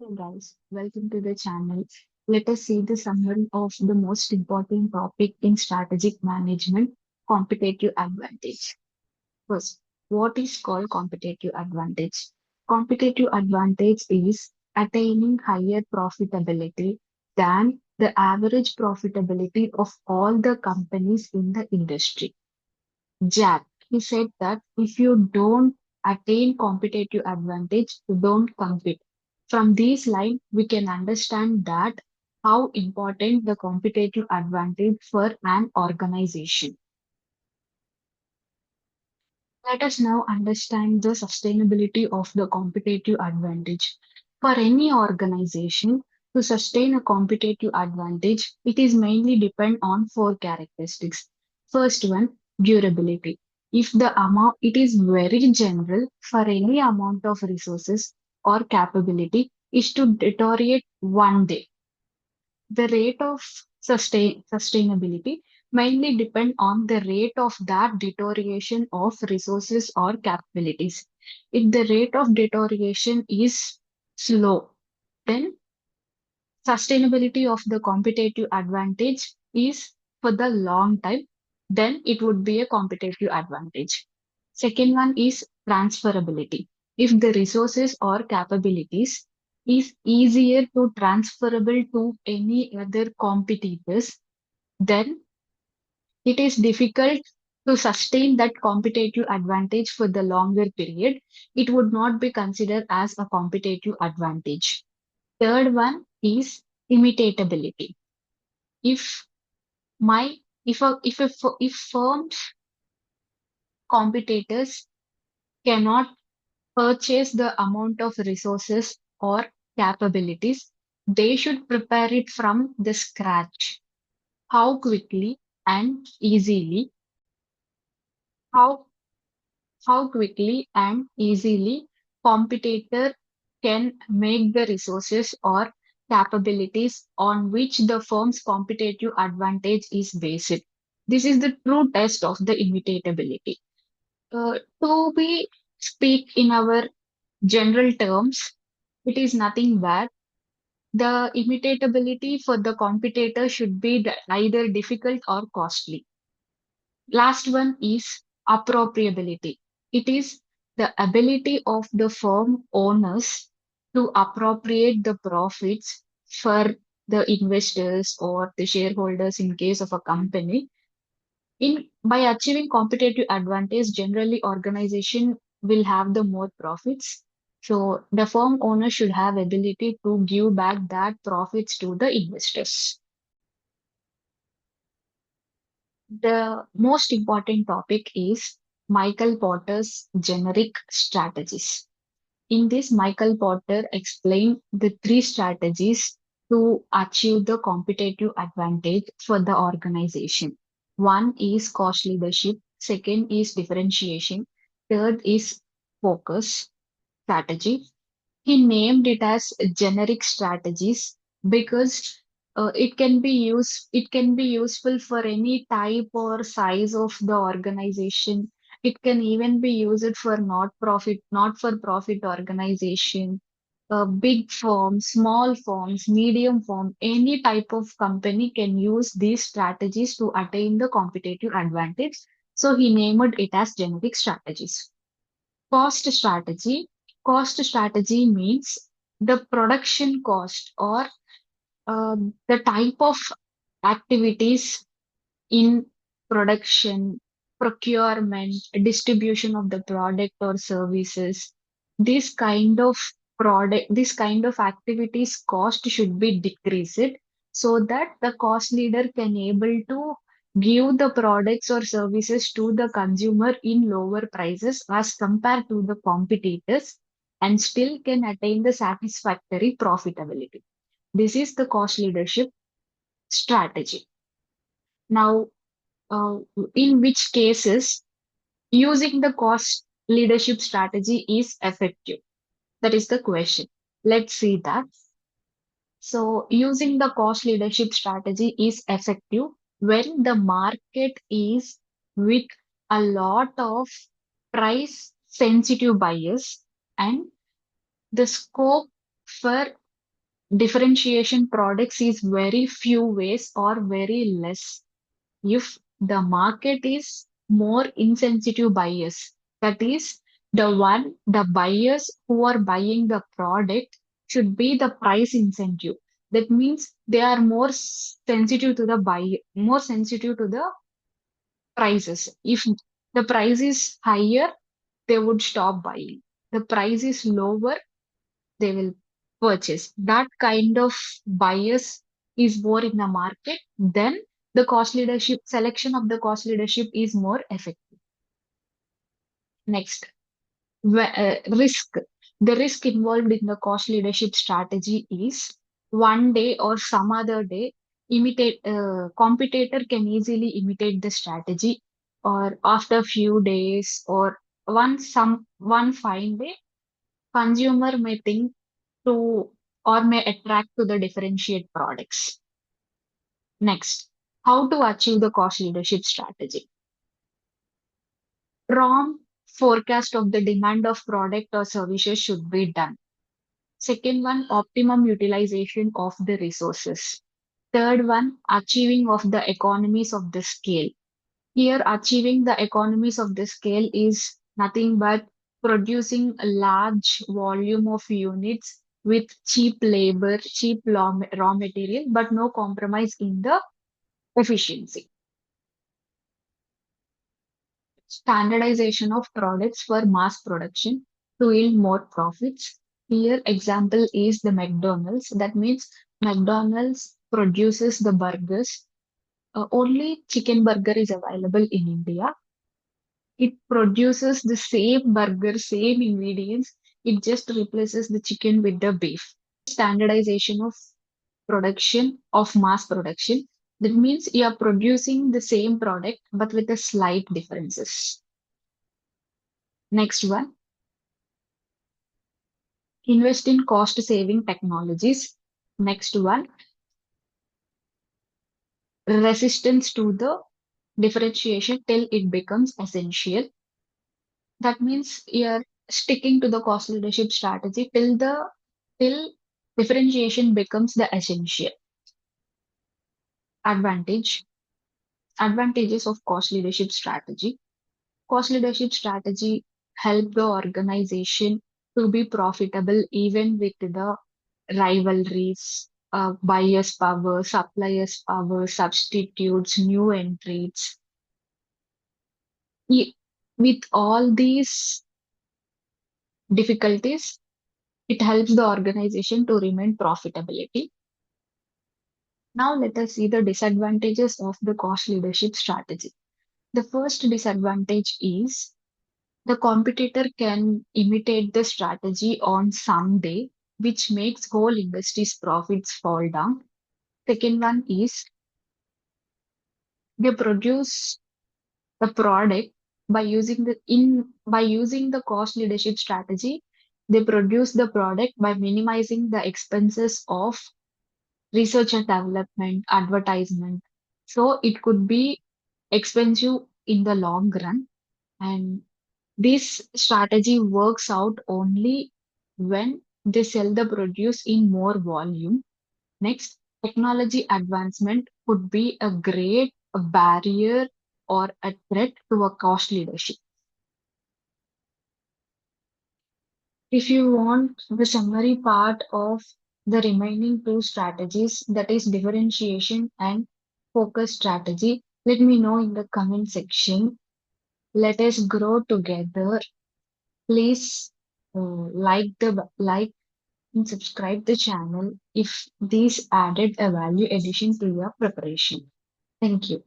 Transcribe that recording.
Hey guys, welcome to the channel. Let us see the summary of the most important topic in strategic management, competitive advantage. First, what is called competitive advantage? Competitive advantage is attaining higher profitability than the average profitability of all the companies in the industry. Jack, he said that if you don't attain competitive advantage, you don't compete. From these lines, we can understand that how important the competitive advantage for an organization. Let us now understand the sustainability of the competitive advantage. For any organization to sustain a competitive advantage, it is mainly depend on four characteristics. First one, durability. If the amount, it is very general for any amount of resources or capability is to deteriorate one day. The rate of sustainability mainly depend on the rate of that deterioration of resources or capabilities. If the rate of deterioration is slow, then sustainability of the competitive advantage is for the long time, then it would be a competitive advantage. Second one is transferability. If the resources or capabilities is easier to transferable to any other competitors, then it is difficult to sustain that competitive advantage for the longer period. It would not be considered as a competitive advantage. Third one is imitatability. If my if firms competitors cannot purchase the amount of resources or capabilities, they should prepare it from the scratch. How quickly and easily, how how quickly and easily competitor can make the resources or capabilities on which the firm's competitive advantage is based. This is the true test of the imitatability. To be speak in our general terms, it is nothing bad. The imitatability for the competitor should be either difficult or costly. Last one is appropriability. It is the ability of the firm owners to appropriate the profits for the investors or the shareholders in case of a company. In by achieving competitive advantage, generally organization will have the more profits. So the firm owner should have ability to give back that profits to the investors. The most important topic is Michael Porter's generic strategies. In this, Michael Porter explained the three strategies to achieve the competitive advantage for the organization. One is cost leadership, second is differentiation, third is focus strategy. He named it as generic strategies because it can be useful for any type or size of the organization. It can even be used for not for profit organization, big firms, small firms, medium firm, any type of company can use these strategies to attain the competitive advantage. So he named it as generic strategies. Cost strategy. Cost strategy means the production cost or the type of activities in production, procurement, distribution of the product or services. This kind of activities cost should be decreased so that the cost leader can able to give the products or services to the consumer in lower prices as compared to the competitors and still can attain the satisfactory profitability. This is the cost leadership strategy. Now, uh, in which cases using the cost leadership strategy is effective? That is the question. Let's see that. So, using the cost leadership strategy is effective when the market is with a lot of price sensitive buyers and the scope for Differentiation products is very few ways or very less if the market is more insensitive buyers. That is, the buyers who are buying the product should be the price incentive. That means they are more sensitive to the buy, more sensitive to the prices. If the price is higher, they would stop buying. The price is lower, they will purchase. That kind of bias is more in the market, then the cost leadership selection of the cost leadership is more effective. Next, risk. The risk involved in the cost leadership strategy is one day or some other day, imitate competitor can easily imitate the strategy, or after few days, or one fine day, consumer may think to or may attract to the differentiate products. Next, how to achieve the cost leadership strategy. Prompt forecast of the demand of product or services should be done. Second one, optimum utilization of the resources. Third one, achieving of the economies of the scale. Here, achieving the economies of the scale is nothing but producing a large volume of units with cheap labor, cheap raw material, but no compromise in the efficiency. Standardization of products for mass production to yield more profits. Here, example is the McDonald's. That means McDonald's produces the burgers. Only chicken burger is available in India. It produces the same burger, same ingredients. It just replaces the chicken with the beef. Standardization of production, of mass production. That means you are producing the same product but with a slight differences. Next one, invest in cost saving technologies. Next one, resistance to the differentiation till it becomes essential. That means you're sticking to the cost leadership strategy till differentiation becomes the essential. Advantage Advantages of cost leadership strategy. Cost leadership strategy help the organization to be profitable even with the rivalries, buyers power, suppliers power, substitutes, new entries. E- With all these difficulties, it helps the organization to remain profitability. Now let us see the disadvantages of the cost leadership strategy. The first disadvantage is the competitor can imitate the strategy on some day, which makes whole industry's profits fall down. Second one is they produce the product by using the cost leadership strategy. They produce the product by minimizing the expenses of research and development, advertisement. So it could be expensive in the long run. And this strategy works out only when they sell the produce in more volume. Next, technology advancement could be a great barrier or a threat to a cost leadership. If you want the summary part of the remaining two strategies, that is differentiation and focus strategy, let me know in the comment section. Let us grow together. Please like and subscribe the channel if these added a value addition to your preparation. Thank you.